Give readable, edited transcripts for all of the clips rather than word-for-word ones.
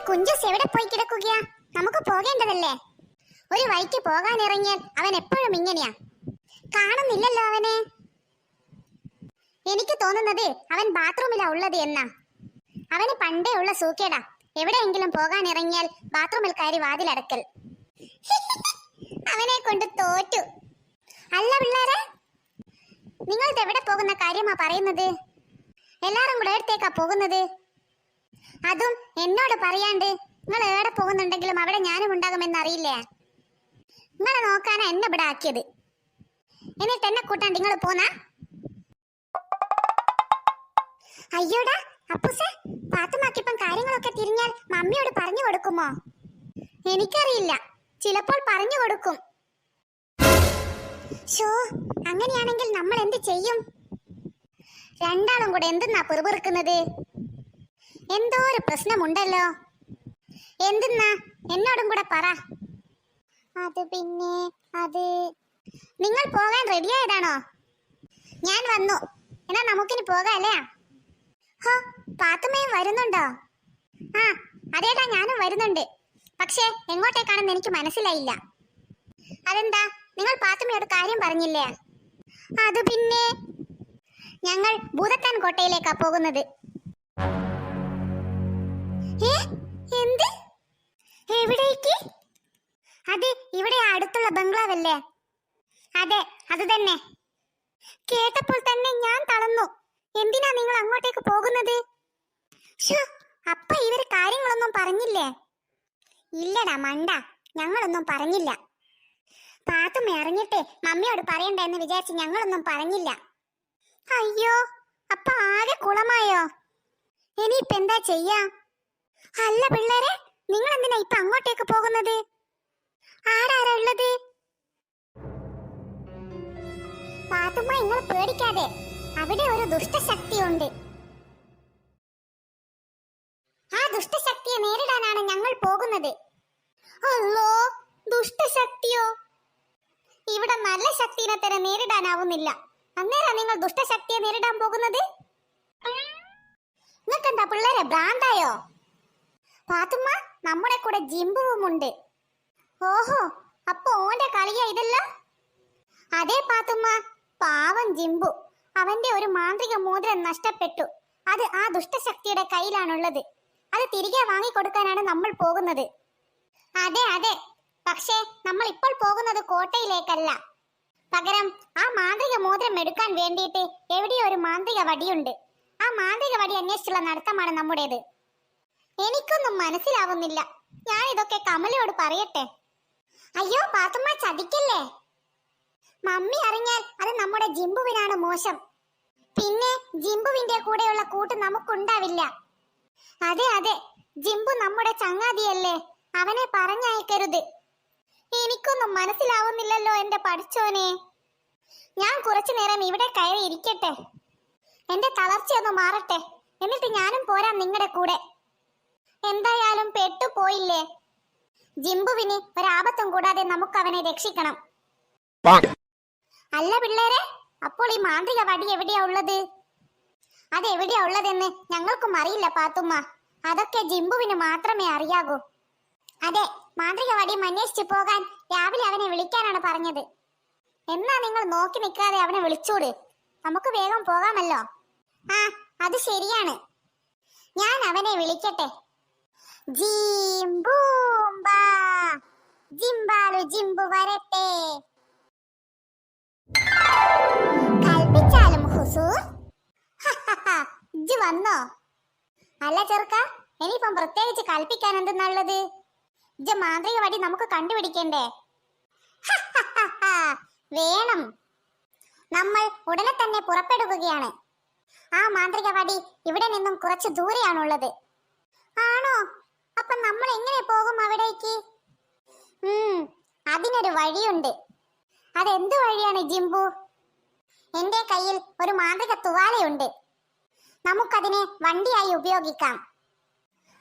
കുഞ്ചൂസ് എവിടെ പോയി കിടക്കുകയാ? നമുക്ക് പോകേണ്ടതല്ലേ? ഒരു വഴിക്ക് പോകാൻ ഇറങ്ങിയാൽ അവൻ എപ്പോഴും ഇങ്ങനെയാ. കാണുന്നില്ലല്ലോ അവനെ. എനിക്ക് തോന്നുന്നത് അവൻ ബാത്റൂമിലാ ഉള്ളത് എന്നാ. അവന് പണ്ടേ ഉള്ള സൂക്കേടാ. എവിടെയെങ്കിലും പോകാൻ ഇറങ്ങിയാൽ ബാത്റൂമിൽ കയറി വാതിലടക്കൽ. അവനെ കൊണ്ട് തോറ്റു. അല്ല പിള്ളേരെ, നിങ്ങൾ എവിടെ പോകുന്ന കാര്യമാ പറയുന്നത്? എല്ലാരും കൂടെ എടുത്തേക്കാ പോകുന്നത്? അതും എന്നോട് പറയാണ്ട്. നിങ്ങൾ എവിടെ പോകുന്നുണ്ടെങ്കിലും അവിടെ ഞാനും ഉണ്ടാകുമെന്ന് അറിയില്ലേ? നിങ്ങളെ നോക്കാനാ എന്നെ ഇവിടെ ആക്കിയത്. എന്നിട്ട് എന്നെ കൂട്ടാണ്ട് നിങ്ങൾ പോന്നാ? അയ്യോടാ അപ്പൂസേ, പാത്തുമാക്കിപ്പം കാര്യങ്ങളൊക്കെ തിരിഞ്ഞാൽ മമ്മിയോട് പറഞ്ഞു കൊടുക്കുമോ? എനിക്കറിയില്ല, ചിലപ്പോൾ പറഞ്ഞു കൊടുക്കും. ഷോ, അങ്ങനെയാണെങ്കിൽ നമ്മൾ എന്ത് ചെയ്യും? രണ്ടാളും കൂടെ എന്തെന്നാ പെറുപെറുക്കുന്നത്? എന്തോ ഒരു പ്രശ്നമുണ്ടല്ലോ. എന്തെന്നാ എന്നോടും കൂടെ പറ. അത് പിന്നെ നിങ്ങൾ പോകാൻ റെഡിയായതാണോ? ഞാൻ വന്നു. എന്നാ നമുക്കിനി പോകാല്ലേ? ഹോ, പാത്തുമ്മയും വരുന്നുണ്ടോ? ആ അതേടാ, ഞാനും വരുന്നുണ്ട്. പക്ഷേ എങ്ങോട്ടേക്കാണെന്ന് എനിക്ക് മനസ്സിലായില്ല. അതെന്താ, നിങ്ങൾ പാത്തുമ്മയോട് കാര്യം പറഞ്ഞില്ലേ? അത് പിന്നെ ഞങ്ങൾ ഭൂതത്താൻ കോട്ടയിലേക്കാ പോകുന്നത്. എന്ത്? എവിടേക്ക്? അത് ഇവിടെ അടുത്തുള്ള ബംഗ്ലാവല്ലേ? അതെ, അത് തന്നെ. കേട്ടപ്പോൾ തന്നെ ഞാൻ തളർന്നു. എന്തിനാ നിങ്ങൾ അങ്ങോട്ടേക്ക് പോകുന്നത്? അപ്പ ഇവര് കാര്യങ്ങളൊന്നും പറഞ്ഞില്ലേ? ഇല്ലടാ മണ്ട, ഞങ്ങളൊന്നും പറഞ്ഞില്ല. പാത്തുമ്മ അറിഞ്ഞിട്ട് മമ്മിയോട് പറയണ്ട എന്ന് വിചാരിച്ച് ഞങ്ങളൊന്നും പറഞ്ഞില്ല. അയ്യോ, അപ്പ ആകെ കുളമായോ? ഇനിയിപ്പ എന്താ ചെയ്യാ? അല്ല പിള്ളേരെ, നിങ്ങൾ എന്തിനാ ഇപ്പൊ അങ്ങോട്ടേക്ക് പോകുന്നത്? ആരാരാ ഉള്ളത്? പാത്തുമ്മ, നിങ്ങൾ പേടിക്കാതെ. അവിടെ ഒരു ദുഷ്ടശക്തിയുണ്ട്. ആ ദുഷ്ടശക്തിയെ നേരിടാനാണ് ഞങ്ങൾ പോകുന്നത്. അല്ലോ, ദുഷ്ടശക്തിയോ? ഇവിടെ നല്ല ശക്തിനെ തന്നെ നേരിടാനാവുന്നില്ല. അന്നേരം നിങ്ങൾ ദുഷ്ടശക്തിയെ നേരിടാൻ പോകുന്നത്? നിങ്ങൾക്കെന്താ പിള്ളേരെ ഭ്രാന്തായോ? പാത്തുമ്മ, നമ്മുടെ കൂടെ ജിംബുവുമുണ്ട്. ഓഹോ, അപ്പൊ ഓന്റെ കളിയാ ഇതല്ല? അതെ പാത്തുമ്മ, പാവം ജിംബു. അവന്റെ ഒരു മാന്ത്രിക മോതിരം നഷ്ടപ്പെട്ടു. അത് ആ ദുഷ്ടശക്തിയുടെ കയ്യിലാണുള്ളത്. അത് തിരികെ വാങ്ങിക്കൊടുക്കാനാണ് നമ്മൾ പോകുന്നത്. അതെ അതെ, പക്ഷേ നമ്മൾ ഇപ്പോൾ പോകുന്നത് കോട്ടയിലേക്കല്ല. പകരം ആ മാന്ത്രിക മോതിരം എടുക്കാൻ വേണ്ടിയിട്ട് എവിടെയോ ഒരു മാന്ത്രിക വടിയുണ്ട്. ആ മാന്ത്രിക വടി അന്വേഷിച്ചുള്ള നടത്തമാണ് നമ്മുടേത്. എനിക്കൊന്നും മനസ്സിലാവുന്നില്ല. ഞാൻ ഇതൊക്കെ കമലയോട് പറയട്ടെ? അയ്യോ പാത്തുമ്മ, ചതിക്കല്ലേ. മമ്മി അറിഞ്ഞാൽ അത് നമ്മുടെ ജിംബുവിനാണ് മോശം. പിന്നെ ജിംബുവിന്റെ കൂടെയുള്ള കൂട്ട് നമുക്കുണ്ടാവില്ല. അതെ അതെ, ജിംബു നമ്മുടെ ചങ്ങാതിയല്ലേ, അവനെ പറഞ്ഞയക്കരുത്. എനിക്കൊന്നും മനസ്സിലാവുന്നില്ലല്ലോ എന്റെ പഠിച്ചോനെ. ഞാൻ കുറച്ചു നേരം ഇവിടെ കയറി ഇരിക്കട്ടെ. എന്റെ തളർച്ചയൊന്ന് മാറട്ടെ, എന്നിട്ട് ഞാനും പോരാം നിങ്ങളുടെ കൂടെ. എന്തായാലും പെട്ടുപോയില്ലേ. ജിംബുവിന് ഒരാപത്തും കൂടാതെ നമുക്ക് അവനെ രക്ഷിക്കണം. അല്ല പിള്ളേരെ, അപ്പോൾ ഈ മാന്ത്രിക വടി എവിടെയാ ഉള്ളത്? അത് എവിടെയാ ഉള്ളതെന്ന് ഞങ്ങൾക്കും അറിയില്ല പാത്തുമ്മ. അതൊക്കെ ജിംബുവിന് മാത്രമേ അറിയാകൂ. അതെ, മാന്ത്രിക വടി അന്വേഷിച്ചു പോകാൻ രാവിലെ അവനെ വിളിക്കാനാണ് പറഞ്ഞത്. എന്നാ നിങ്ങൾ നോക്കി നിൽക്കാതെ അവനെ വിളിച്ചൂട്. നമുക്ക് വേഗം പോകാമല്ലോ. ആ, അത് ശരിയാണ്. ഞാൻ അവനെ വിളിക്കട്ടെ. ജിംബൂംബ, ജിംബാലു ജിംബു വരട്ടെ. കൽപ്പിച്ചാലും ഹുസൂർ. ഇജ്ജ് വന്നോ? അല്ല ചെറുക്ക, ഇനിയിപ്പം പ്രത്യേകിച്ച് കൽപ്പിക്കാൻ എന്തെന്നുള്ളത്? ഇജ്ജ് മാന്ത്രിക വടി നമുക്ക് കണ്ടുപിടിക്കണ്ടേ? വേണം. നമ്മൾ ഉടനെ തന്നെ പുറപ്പെടുകയാണ്. ആ മാന്ത്രിക വടി ഇവിടെ നിന്നും കുറച്ച് ദൂരെയാണുള്ളത്. ആണോ? അപ്പൊ നമ്മൾ എങ്ങനെ പോകും അവിടേക്ക്? അതിനൊരു വഴിയുണ്ട്. അതെന്ത് വഴിയാണ് ജിംബു? എന്റെ കയ്യിൽ ഒരു മാന്ത്രിക തുവാലയുണ്ട്. നമുക്കതിനെ വണ്ടിയായി ഉപയോഗിക്കാം.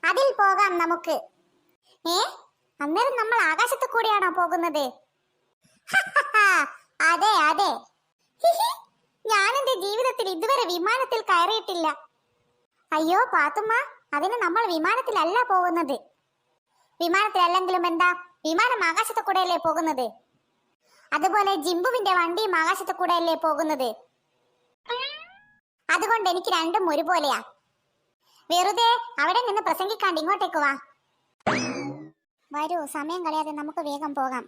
അതിൽ പോകാം നമുക്ക്. അന്നേരം നമ്മൾ ആകാശത്ത് കൂടിയാണോ പോകുന്നത്? അതെ അതെ. ഞാൻ എന്റെ ജീവിതത്തിൽ ഇതുവരെ വിമാനത്തിൽ കയറിയിട്ടില്ല. അയ്യോ പാത്തുമ്മ, അതിന് നമ്മൾ വിമാനത്തിലല്ല പോകുന്നത്, വിമാനത്തിലല്ലെങ്കിലും എന്താ, വിമാനം ആകാശത്ത് കൂടെയല്ലേ പോകുന്നത്. അതുപോലെ ജിംബുവിന്റെ വണ്ടിയും ആകാശത്ത് കൂടെയല്ലേ പോകുന്നത്. അതുകൊണ്ട് എനിക്ക് രണ്ടും ഒരുപോലെയാ. വെറുതെ അവിടെ നിന്ന് പ്രസംഗിക്കാണ്ട് ഇങ്ങോട്ടേക്ക് വാ. വരൂ, സമയം കളയാതെ നമുക്ക് വേഗം പോകാം.